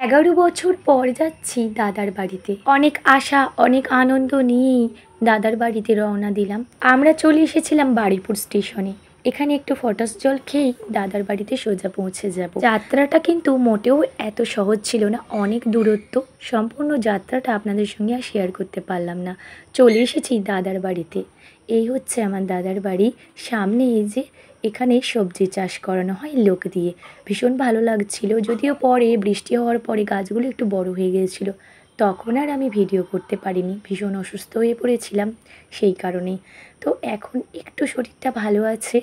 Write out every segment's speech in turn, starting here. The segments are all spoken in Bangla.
11 বছর পর যাচ্ছি দাদার বাড়িতে। অনেক আশা অনেক আনন্দ নিয়েই দাদার বাড়িতে রওনা দিলাম। আমরা চলে এসেছিলাম বারুইপুর স্টেশনে। এখানে একটু ফটাস জল খেয়েই দাদার বাড়িতে সোজা পৌঁছে যাব। যাত্রাটা কিন্তু মোটেও এত সহজ ছিল না, অনেক দূরত্ব। সম্পূর্ণ যাত্রাটা আপনাদের সঙ্গে আর শেয়ার করতে পারলাম না। চলে এসেছি দাদার বাড়িতে। এই হচ্ছে আমার দাদার বাড়ি। সামনে এই যে এখানে সবজি চাষ করানো হয় লোক দিয়ে। ভীষণ ভালো লাগছিল, যদিও পরে বৃষ্টি হওয়ার পরে গাছগুলো একটু বড় হয়ে গিয়েছিল। তখন আর আমি ভিডিও করতে পারিনি, ভীষণ অসুস্থ হয়ে পড়েছিলাম সেই কারণেই। তো এখন একটু শরীরটা ভালো আছে,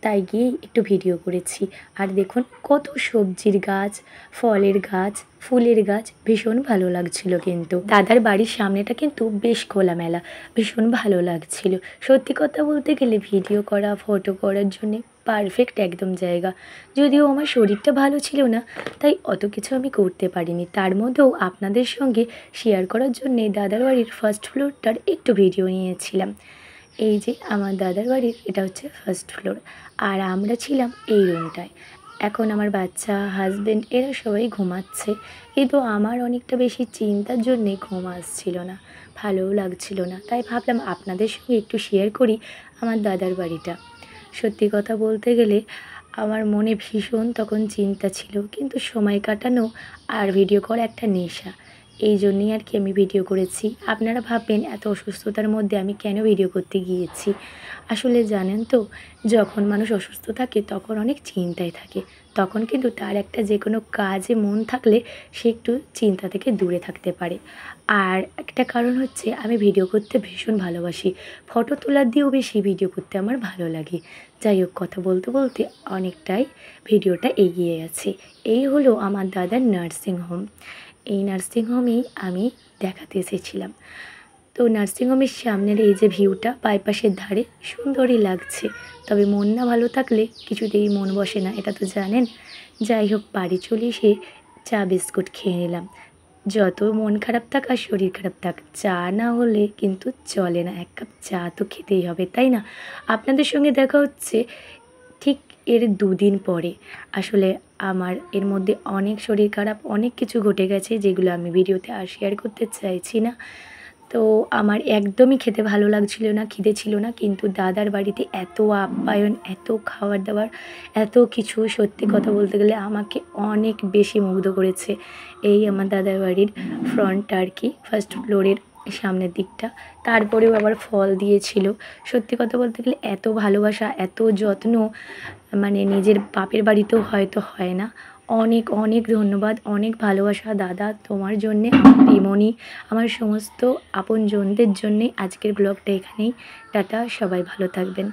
তাই গিয়েই একটু ভিডিও করেছি। আর দেখুন কত সবজির গাছ, ফলের গাছ, ফুলের গাছ, ভীষণ ভালো লাগছিল। কিন্তু দাদার বাড়ির সামনেটা কিন্তু বেশ খোলামেলা, ভীষণ ভালো লাগছিল। সত্যি কথা বলতে গেলে ভিডিও করা, ফটো করার জন্যে পারফেক্ট একদম জায়গা। যদিও আমার শরীরটা ভালো ছিল না, তাই অত কিছু আমি করতে পারিনি। তার মধ্যেও আপনাদের সঙ্গে শেয়ার করার জন্যে দাদার বাড়ির ফার্স্ট ফ্লোরটার একটু ভিডিও নিয়েছিলাম। এই যে আমার দাদার বাড়ির এটা হচ্ছে ফার্স্ট ফ্লোর, আর আমরা ছিলাম এই রুমটায়। এখন আমার বাচ্চা, হাজব্যান্ড এরা সবাই ঘুমাচ্ছে, কিন্তু আমার অনেকটা বেশি চিন্তার জন্যে ঘুম আসছিল না, ভালোও লাগছিল না। তাই ভাবলাম আপনাদের সঙ্গে একটু শেয়ার করি আমার দাদার বাড়িটা। সত্যি কথা বলতে গেলে আমার মনে ভীষণ তখন চিন্তা ছিল, কিন্তু সময় কাটানো আর ভিডিও করা একটা নেশা, এই জন্যই আর কি আমি ভিডিও করেছি। আপনারা ভাববেন এত অসুস্থতার মধ্যে আমি কেন ভিডিও করতে গিয়েছি। আসলে জানেন তো, যখন মানুষ অসুস্থ থাকে তখন অনেক চিন্তায় থাকে, তখন কিন্তু তার একটা যে কোনো কাজে মন থাকলে সে একটু চিন্তা থেকে দূরে থাকতে পারে। আর একটা কারণ হচ্ছে আমি ভিডিও করতে ভীষণ ভালোবাসি, ফটো তোলার দিয়েও বেশি ভিডিও করতে আমার ভালো লাগে। যাই হোক, কথা বলতে বলতে অনেকটাই ভিডিওটা এগিয়ে গেছে। এই হলো আমার দাদার নার্সিংহোম। এই নার্সিংহোমেই আমি দেখাতে এসেছিলাম। তো নার্সিংহোমের সামনের এই যে ভিউটা বাইপাসের ধারে, সুন্দরই লাগছে। তবে মন না ভালো থাকলে কিছুতেই মন বসে না, এটা তো জানেন। যাই হোক, বাড়ি চলে এসে চা বিস্কুট খেয়ে নিলাম। যত মন খারাপ থাক আর শরীর খারাপ থাক, চা না হলে কিন্তু চলে না। এক কাপ চা তো খেতেই হবে, তাই না? আপনাদের সঙ্গে দেখা হচ্ছে ঠিক এর 2 দিন পরে। আসলে আমার এর মধ্যে অনেক শরীর খারাপ, অনেক কিছু ঘটে গেছে যেগুলো আমি ভিডিওতে আর শেয়ার করতে চাইছি না। তো আমার একদমই খেতে ভালো লাগছিল না, খিদে ছিল না, কিন্তু দাদার বাড়িতে এত আপ্যায়ন, এত খাবার দাবার, এত কিছু, সত্যি কথা বলতে গেলে আমাকে অনেক বেশি মুগ্ধ করেছে। এই আমার দাদার বাড়ির ফ্রন্টটা আর কি, ফার্স্ট ফ্লোরের সামনের দিকটা। তারপরেও আবার ফল দিয়েছিল। সত্যি কথা বলতে গেলে এত ভালোবাসা, এত যত্ন, মানে নিজের বাপের বাড়িতেও হয়তো হয় না। অনেক অনেক ধন্যবাদ, অনেক ভালোবাসা দাদা তোমার জন্যে, আমার পিমনি, আমার সমস্ত আপনজনদের জন্যে। আজকের ব্লগটা এখানেই। টাটা, সবাই ভালো থাকবেন।